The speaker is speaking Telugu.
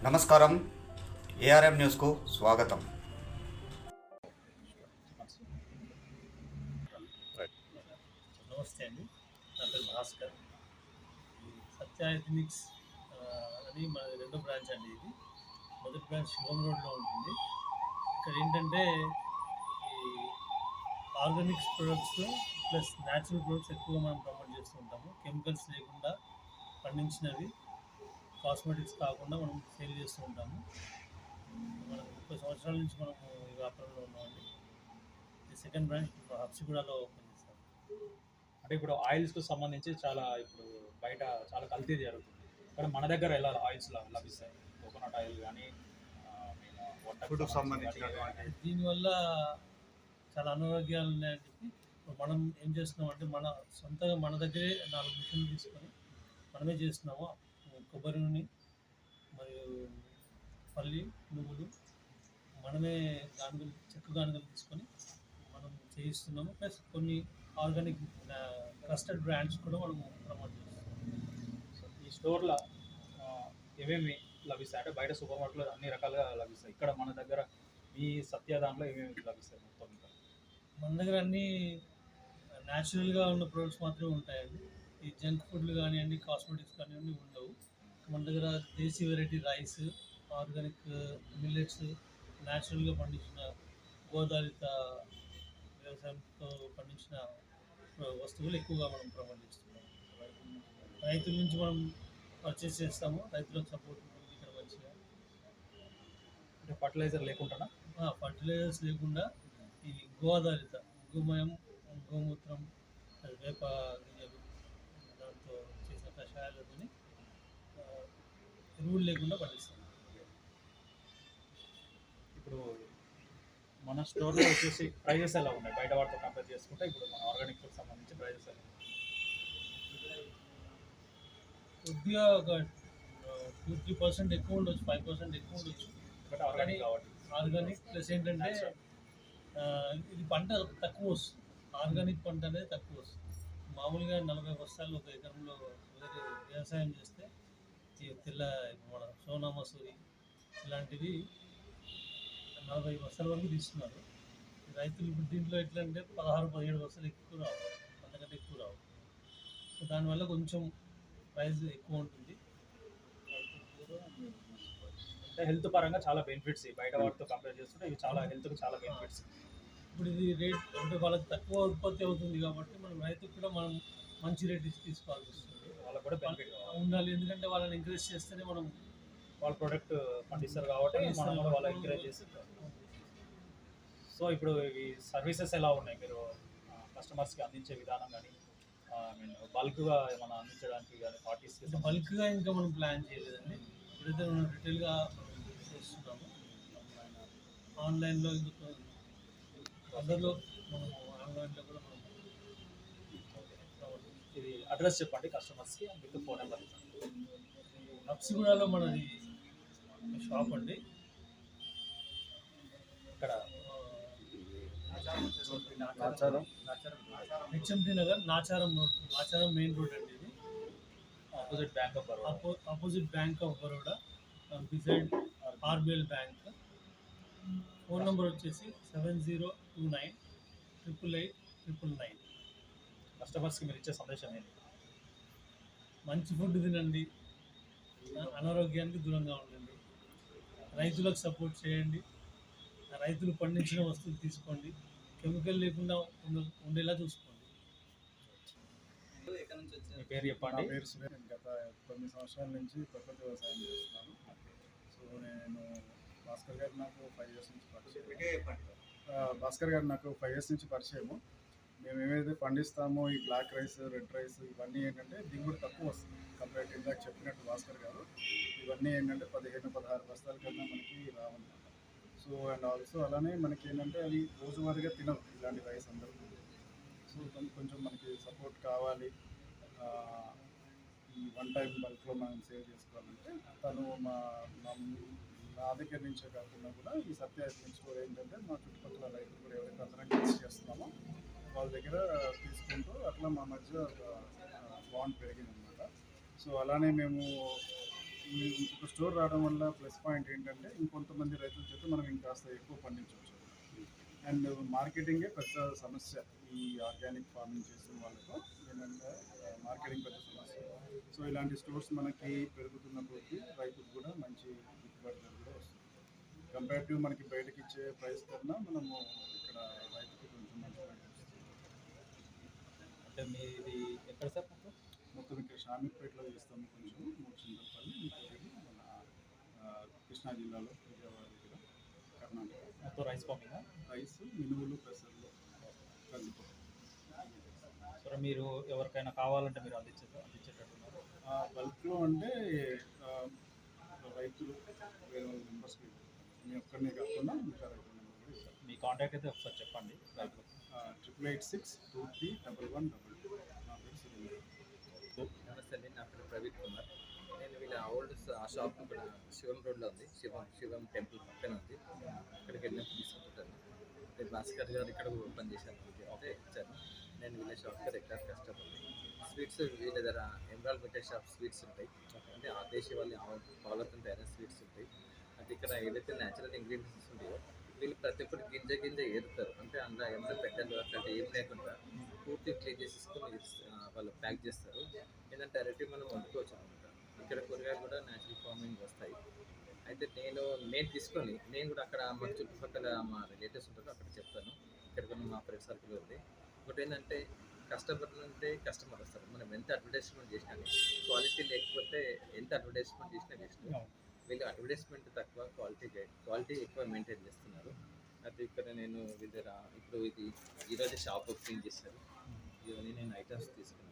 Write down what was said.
నమస్కారం. ఏఆర్ఎం న్యూస్కు స్వాగతం. నమస్తే అండి, నా పేరు భాస్కర్. సత్య ఎథనిక్స్ అని మన రెండో బ్రాంచ్ అండి. ఇది మొదటి బ్రాంచ్ శివం రోడ్లో ఉంటుంది. ఇక్కడ ఏంటంటే ఈ Organics products plus natural products ఎక్కువగా మనం ప్రమోట్ చేస్తూ ఉంటాము. కెమికల్స్ లేకుండా పండించినవి, కాస్మెటిక్స్ కాకుండా మనం సేల్ చేస్తూ ఉంటాము. మనం 30 సంవత్సరాల నుంచి మనము ఈ వ్యాపారంలో ఉన్నామండి. ఇది సెకండ్ బ్రాంచ్ హబ్సిగూడలో ఓపెన్ చేస్తాం. అంటే ఇప్పుడు ఆయిల్స్కి సంబంధించి ఇప్పుడు బయట చాలా కల్తీ జరుగుతుంది. కానీ మన దగ్గర ఎలా ఆయిల్స్ లభిస్తాయి? కోకోనట్ ఆయిల్ కానీ ఫుడ్కు సంబంధించినటువంటి దీనివల్ల చాలా అనారోగ్యాలు ఉన్నాయని చెప్పి ఇప్పుడు మనం ఏం చేస్తున్నామంటే సొంతంగా మన దగ్గరే 4 మిషన్లు తీసుకొని మనమే చేస్తున్నాము. కొబ్బరి నూనె మరియు పల్లి నువ్వులు మనమే చెక్క గానుగలు తీసుకొని మనం చేయిస్తున్నాము. ప్లస్ కొన్ని ఆర్గానిక్ ట్రస్టెడ్ బ్రాండ్స్ కూడా మనం ప్రమోట్ చేస్తున్నాం. ఈ స్టోర్లో ఏమేమి లభిస్తాయి? అంటే బయట సూపర్ మార్కెట్లో అన్ని రకాలుగా లభిస్తాయి. ఇక్కడ మన దగ్గర ఈ సత్య దాంట్లో ఏమేమి లభిస్తాయి? మొత్తం ఇంకా మన దగ్గర అన్నీ న్యాచురల్గా ఉన్న ప్రొడక్ట్స్ మాత్రమే ఉంటాయండి. ఈ జంక్ ఫుడ్లు కానివ్వండి, కాస్మెటిక్స్ కానివ్వండి ఉండవు. మన దగ్గర దేశీ వెరైటీ రైస్, ఆర్గానిక్ మిల్లెట్స్, న్యాచురల్గా పండించిన గోదావరిత వ్యవసాయంతో పండించిన వస్తువులు ఎక్కువగా మనం ప్రమోట్ చేస్తున్నాం. రైతుల నుంచి మనం పర్చేస్ చేస్తాము. రైతులకు సపోర్ట్ ఉంటుంది ఇక్కడ మంచిగా. అంటే ఫర్టిలైజర్ లేకుండా, ఫర్టిలైజర్స్ లేకుండా ఈ గోదావరిత గోమయం, గోమూత్రం, వేప గింజలు దాంతో చేసిన కషాయాలతో ఎరువులు లేకుండా పండిస్తాం. ఇప్పుడు మన స్టోర్లో వచ్చేసి ప్రైజెస్ ఎలా ఉన్నాయి బయట వాటితో కంపేర్ చేసుకుంటే? ఇప్పుడు మన ఆర్గానిక్కి సంబంధించి ప్రైజెస్ ఎలా ఉన్నాయి? కొద్దిగా ఒక 2-3% ఎక్కువ ఉండొచ్చు, 5% ఎక్కువ ఉండొచ్చు. బట్ ఆర్గానిక్ కాబట్టి ఆర్గానిక్ ప్లస్ ఏంటంటే ఇది పంట తక్కువ వస్తుంది. ఆర్గానిక్ పంట అనేది తక్కువ వస్తుంది. మామూలుగా 40 బస్తాలు ఒక ఎకరంలో వేరే వ్యవసాయం చేస్తే ఈ మన సోనా మసూరి ఇలాంటివి 40 బస్తాల వరకు తీసుకున్నారు. రైతులు ఇప్పుడు దీంట్లో ఎట్లా అంటే 16-17 బస్తాలు ఎక్కువ రావు, అంతకంటే ఎక్కువ రావు. సో దానివల్ల కొంచెం ప్రైస్ ఎక్కువ ఉంటుంది. అంటే హెల్త్ పరంగా చాలా బెనిఫిట్స్ బయట వాటితో కంపేర్ చేసుకుంటే ఇవి చాలా హెల్త్కి చాలా బెనిఫిట్స్. ఇప్పుడు ఇది రేట్ అంటే వాళ్ళకి తక్కువ ఉత్పత్తి అవుతుంది కాబట్టి మనం రైతుకు కూడా మనం మంచి రేట్ తీసుకోవాల్సి వస్తుంది. వాళ్ళకి కూడా బెనిఫిట్ ఉండాలి, ఎందుకంటే వాళ్ళని ఎంకరేజ్ చేస్తేనే మనం వాళ్ళ ప్రోడక్ట్ పండిస్తారు కాబట్టి మనం కూడా వాళ్ళ ఎంకరేజ్ చేసి. సో ఇప్పుడు ఈ సర్వీసెస్ ఎలా ఉన్నాయి? మీరు కస్టమర్స్కి అందించే విధానం కానీ బల్క్గా ఏమైనా అందించడానికి కానీ పార్టీస్కి బల్క్గా ఇంకా మనం ప్లాన్ చేయలేదండి. ఇప్పుడైతే మనం రిటైల్గా చేస్తున్నాము. ఆన్లైన్లో అందరిలో మనం ఆన్లైన్లో కూడా మనం ఇది అడ్రస్ చెప్పండి కస్టమర్స్కి, విత్ ఫోన్ నెంబర్. హబ్సిగూడలో మనది షాప్ అండి. ఇక్కడ HMT Nagar, Nacharam road, Nacharam main road అండి. ఇది opposite bank of Baroda, opposite bank of Baroda, beside RBL bank. Phone number వచ్చేసి 7029888999. కస్టమర్స్కి మీరు ఇచ్చే సందేశం ఏంటి? మంచి ఫుడ్ తినండి, అనారోగ్యానికి దూరంగా ఉండండి, రైతులకు సపోర్ట్ చేయండి, రైతులు పండించిన వస్తువులు తీసుకోండి, కెమికల్ లేకుండా ఉండేలా చూసుకోండి. మీ పేరు చెప్పండి. నా పేరు సురేష్. గత 9 సంవత్సరాల నుంచి ప్రకృతి వ్యవసాయం చేస్తున్నాను. సో నేను భాస్కర్ గారు నాకు 5 ఇయర్స్ నుంచి పరిచయము. మేము ఏమైతే పండిస్తామో ఈ బ్లాక్ రైస్, రెడ్ రైస్ ఇవన్నీ ఏంటంటే దిగుబడి తక్కువ వస్తుంది కంపేర్ టు ఇందాక చెప్పినట్టు భాస్కర్ గారు. ఇవన్నీ ఏంటంటే 15-16 బస్తాల కన్నా మనకి రావన్నమాట. సో అండ్ ఆల్సో అలానే మనకి ఏంటంటే అవి రోజువారీగా తినవు ఇలాంటి రైస్ అందరూ. సో కొంచెం మనకి సపోర్ట్ కావాలి, ఈ వన్ టైం బల్క్లో మనం సేవ్ చేసుకోవాలంటే తను నా దగ్గర నుంచే కాకుండా కూడా ఈ సత్య ఎథనిక్స్ కూడా ఏంటంటే మా చుట్టుపక్కల రైతులు కూడా ఎవరైతే అందరం కలిసి చేస్తున్నామో వాళ్ళ దగ్గర తీసుకుంటూ అట్లా మా మధ్య బాండ్ పెరిగిందనమాట. సో అలానే మేము ఈ ఈ ఇంకొక స్టోర్ రావడం వల్ల ప్లస్ పాయింట్ ఏంటంటే ఇంకొంతమంది రైతుల చేత మనం ఇంకాస్త ఎక్కువ పండించవచ్చు. అండ్ మార్కెటింగే పెద్ద సమస్య ఈ ఆర్గానిక్ ఫార్మింగ్ చేస్తున్న వాళ్ళకు ఏంటంటే మార్కెటింగ్ పెద్ద సమస్య. సో ఇలాంటి స్టోర్స్ మనకి పెరుగుతున్న కొద్దీ రైతుకు కూడా మంచి గిట్టుబాటు ధర కూడా వస్తుంది. కంపేరిటివ్ మనకి బయటకి ఇచ్చే ప్రైస్ కన్నా మనము ఇక్కడ రైతుకి కొంచెం మంచి రేట్ వస్తుంది. అంటే మీది ఎక్కడ సార్ మొత్తం? మొత్తం ఇక్కడ షామీర్పేటలో చేస్తాము, కొంచెం మూడుచింతలపల్లి, ఇంకోటి మన కృష్ణా జిల్లాలో విజయవాడ దగ్గర, కర్ణాటక. మొత్తం రైస్ ఫార్మింగ్. రైస్, మినువులు, పెసర్లు, కందిపప్పు. సరే, మీరు ఎవరికైనా కావాలంటే మీరు అందించేటట్టున్నారు? బల్క్లో అంటే రైతులు వేరే మెంబర్స్కి మీ ఒక్కరినే కాకుండా మిగతా రైతుల నెంబర్ కూడా ఇస్తారు. మీ కాంటాక్ట్ అయితే ఒకసారి చెప్పండి రైతులకు. 8886233222. నా పేరు సురేంద్ర. నమస్తే అండి, నా పేరు ప్రవీణ్ కుమార్. నేను వీళ్ళ ఓల్డ్ ఆ షాప్ ఇక్కడ శివం రోడ్లో ఉంది, శివం టెంపుల్ పక్కన ఉంది. అక్కడికి వెళ్ళినప్పుడు తీసుకుంటాను. నేను భాస్కర్ గారు ఇక్కడ ఓపెన్ చేశాను, అయితే ఇచ్చాను. నేను వీళ్ళ షాప్కి రెగ్యులర్ కస్టమర్. స్వీట్స్ వీళ్ళ దగ్గర ఎమరాల్డ్ మిఠాయి షాప్ స్వీట్స్ ఉంటాయి, అంటే ఆ దేశీ వాళ్ళ పాలతో తయారైన స్వీట్స్ ఉంటాయి. అంటే ఇక్కడ ఏదైతే న్యాచురల్ ఇంగ్రీడియంట్స్ ఉంటాయో వీళ్ళు ప్రతి ఒక్కటి గింజ ఏరుతారు, అంటే అందులో ఏమైనా పెట్టాలి అట్లాంటి ఏం లేకుండా పూర్తి క్లీన్ చేసేసుకొని వాళ్ళు ప్యాక్ చేస్తారు. ఏంటంటే డైరెక్ట్గా మనం వండుకోవచ్చు అనమాట. ఇక్కడ కూరగాయలు కూడా న్యాచురల్ ఫార్మింగ్ వస్తాయి. అయితే నేను తీసుకొని నేను కూడా అక్కడ మా చుట్టుపక్కల మా రిలేటివ్స్ ఉంటారో అక్కడ చెప్తాను. ఇక్కడ కొన్ని మా ఫ్రెండ్ సర్కిల్ ఉంది. ఇంకోటి ఏంటంటే కస్టమర్ అంటే కస్టమర్ వస్తారు. మనం ఎంత అడ్వర్టైజ్మెంట్ చేసినా క్వాలిటీ లేకపోతే ఎంత అడ్వర్టైజ్మెంట్ చేసినా వేస్ట్. వీళ్ళు అడ్వర్టైజ్మెంట్ తక్కువ, క్వాలిటీ ఎక్కువ మెయింటైన్ చేస్తున్నారు. అది ఇక్కడ నేను వీళ్ళ ఇప్పుడు ఇది ఈరోజు షాప్ ఓపెనింగ్ చేశారు. ఇవన్నీ నేను ఐటమ్స్ తీసుకున్నాను.